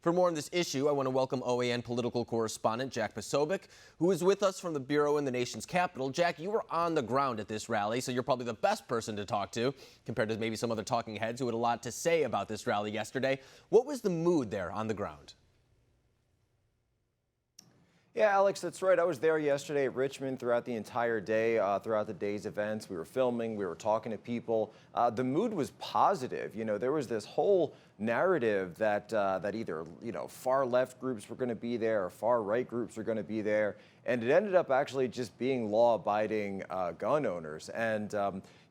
For more on this issue, I want to welcome OAN political correspondent Jack Posobiec, who is with us from the Bureau in the nation's capital. Jack, you were on the ground at this rally, so you're probably the best person to talk to, compared to maybe some other talking heads who had a lot to say about this rally yesterday. What was the mood there on the ground? Yeah, Alex, that's right. I was there yesterday at Richmond throughout the entire day, throughout the day's events. We were filming, we were talking to people. The mood was positive. You know, there was this whole narrative that either, far left groups were going to be there or far right groups were going to be there. And it ended up actually just being law-abiding gun owners. And,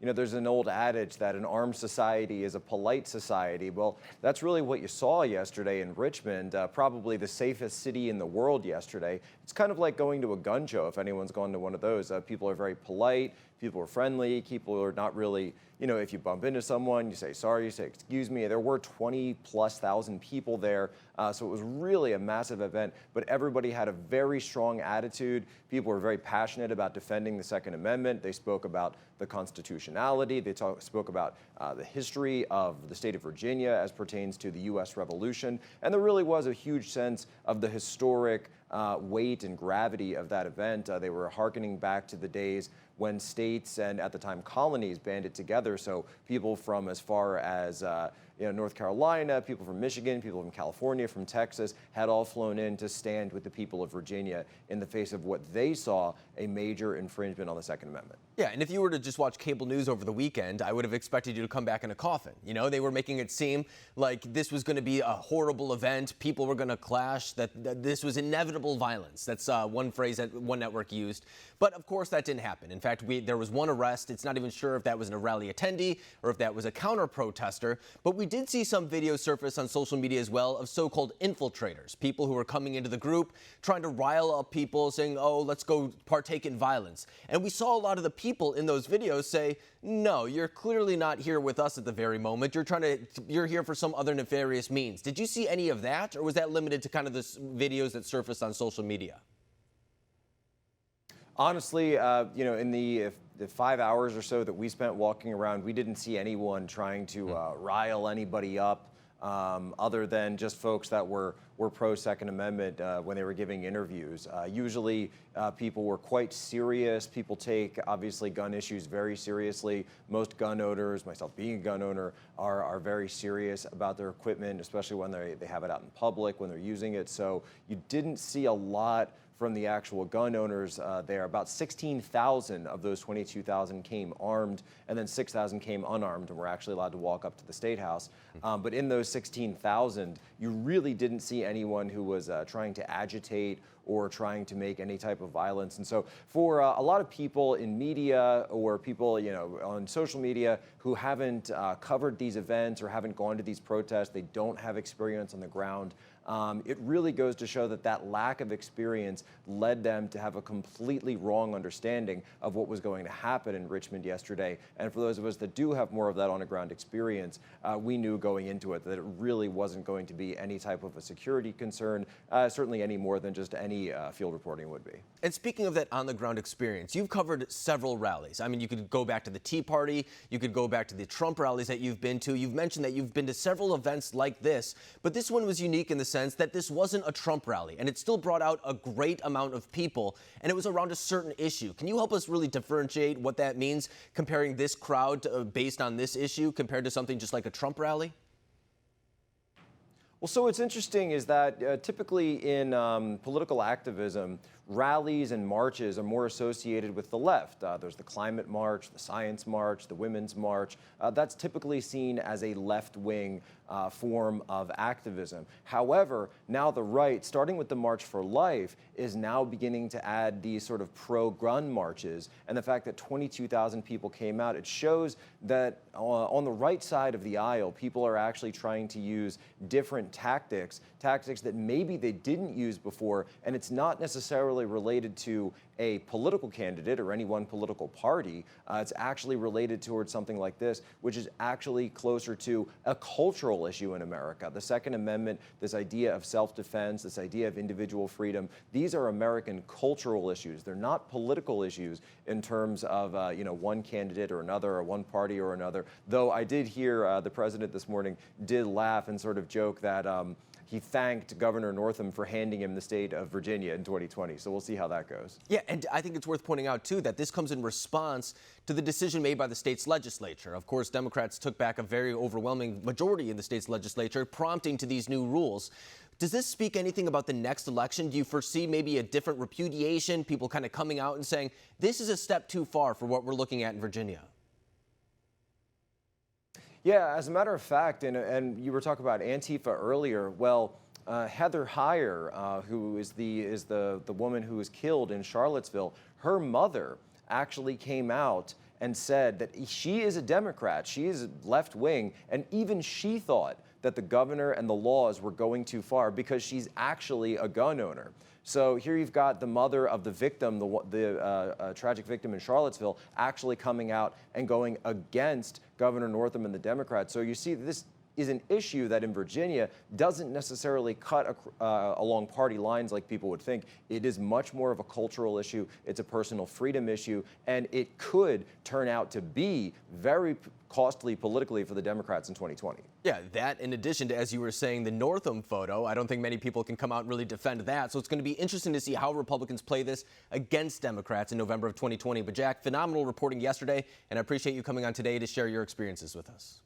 there's an old adage that an armed society is a polite society. Well, that's really what you saw yesterday in Richmond, probably the safest city in the world yesterday. It's kind of like going to a gun show, if anyone's gone to one of those. People are very polite. People are friendly. People are not really, if you bump into someone, you say sorry, you say excuse me. There were 20,000+ people there, so it was really a massive event. But everybody had a very strong attitude. People were very passionate about defending the Second Amendment. They spoke about the constitutionality. They spoke about the history of the state of Virginia as pertains to the U.S. Revolution. And there really was a huge sense of the historic weight and gravity of that event. They were hearkening back to the days when states and at the time colonies banded together. So people from as far as North Carolina, people from Michigan, people from California, from Texas, had all flown in to stand with the people of Virginia in the face of what they saw a major infringement on the Second Amendment. Yeah, and if you were to just watch cable news over the weekend, I would have expected you to come back in a coffin. They were making it seem like this was going to be a horrible event. People were going to clash, that this was inevitable violence. That's one phrase that one network used. But of course, that didn't happen. In fact, there was one arrest. It's not even sure if that was a rally attendee or if that was a counter-protester. But we did see some videos surface on social media as well of so-called infiltrators, people who were coming into the group, trying to rile up people, saying, oh, let's go partake in violence. And we saw a lot of the people in those videos say, no, you're clearly not here with us at the very moment. You're here for some other nefarious means. Did you see any of that, or was that limited to kind of the videos that surfaced on social media? Honestly, in the 5 hours or so that we spent walking around, we didn't see anyone trying to rile anybody up, other than just folks that were pro-Second Amendment when they were giving interviews. Usually people were quite serious. People take, obviously, gun issues very seriously. Most gun owners, myself being a gun owner, are very serious about their equipment, especially when they have it out in public, when they're using it. So you didn't see a lot from the actual gun owners there. About 16,000 of those 22,000 came armed, and then 6,000 came unarmed and were actually allowed to walk up to the State House. But in those 16,000, you really didn't see anyone who was trying to agitate or trying to make any type of violence. And so for a lot of people in media or people on social media who haven't covered these events or haven't gone to these protests, they don't have experience on the ground, it really goes to show that lack of experience led them to have a completely wrong understanding of what was going to happen in Richmond yesterday. And for those of us that do have more of that on-the-ground experience, we knew going into it that it really wasn't going to be any type of a security concern, certainly any more than just any field reporting would be. And speaking of that on-the-ground experience, you've covered several rallies. I mean, you could go back to the Tea Party, you could go back to the Trump rallies that you've been to. You've mentioned that you've been to several events like this, but this one was unique in the sense that this wasn't a Trump rally, and it still brought out a great amount of people, and it was around a certain issue. Can you help us really differentiate what that means, comparing this crowd based on this issue compared to something just like a Trump rally? Well, so what's interesting is that typically in political activism, rallies and marches are more associated with the left. There's the climate march, the science march, the women's march. That's typically seen as a left-wing form of activism. However, now the right, starting with the March for Life, is now beginning to add these sort of pro-gun marches. And the fact that 22,000 people came out, it shows that on the right side of the aisle, people are actually trying to use different tactics that maybe they didn't use before, and it's not necessarily related to a political candidate or any one political party. It's actually related towards something like this, which is actually closer to a cultural issue in America. The Second Amendment, this idea of self-defense, this idea of individual freedom, these are American cultural issues. They're not political issues in terms of one candidate or another, or one party or another. Though I did hear the president this morning did laugh and sort of joke that he thanked Governor Northam for handing him the state of Virginia in 2020. So we'll see how that goes. Yeah, and I think it's worth pointing out, too, that this comes in response to the decision made by the state's legislature. Of course, Democrats took back a very overwhelming majority in the state's legislature, prompting to these new rules. Does this speak anything about the next election? Do you foresee maybe a different repudiation, people kind of coming out and saying, this is a step too far for what we're looking at in Virginia? Yeah, as a matter of fact, and you were talking about Antifa earlier. Well, Heather Heyer, who is the woman who was killed in Charlottesville, her mother actually came out and said that she is a Democrat, she is left wing, and even she thought that the governor and the laws were going too far because she's actually a gun owner. So here you've got the mother of the victim, the tragic victim in Charlottesville, actually coming out and going against Governor Northam and the Democrats. So you see, this is an issue that in Virginia doesn't necessarily cut along party lines like people would think. It is much more of a cultural issue. It's a personal freedom issue, and it could turn out to be very costly politically for the Democrats in 2020. Yeah, that in addition to, as you were saying, the Northam photo, I don't think many people can come out and really defend that. So it's going to be interesting to see how Republicans play this against Democrats in November of 2020. But Jack, phenomenal reporting yesterday, and I appreciate you coming on today to share your experiences with us.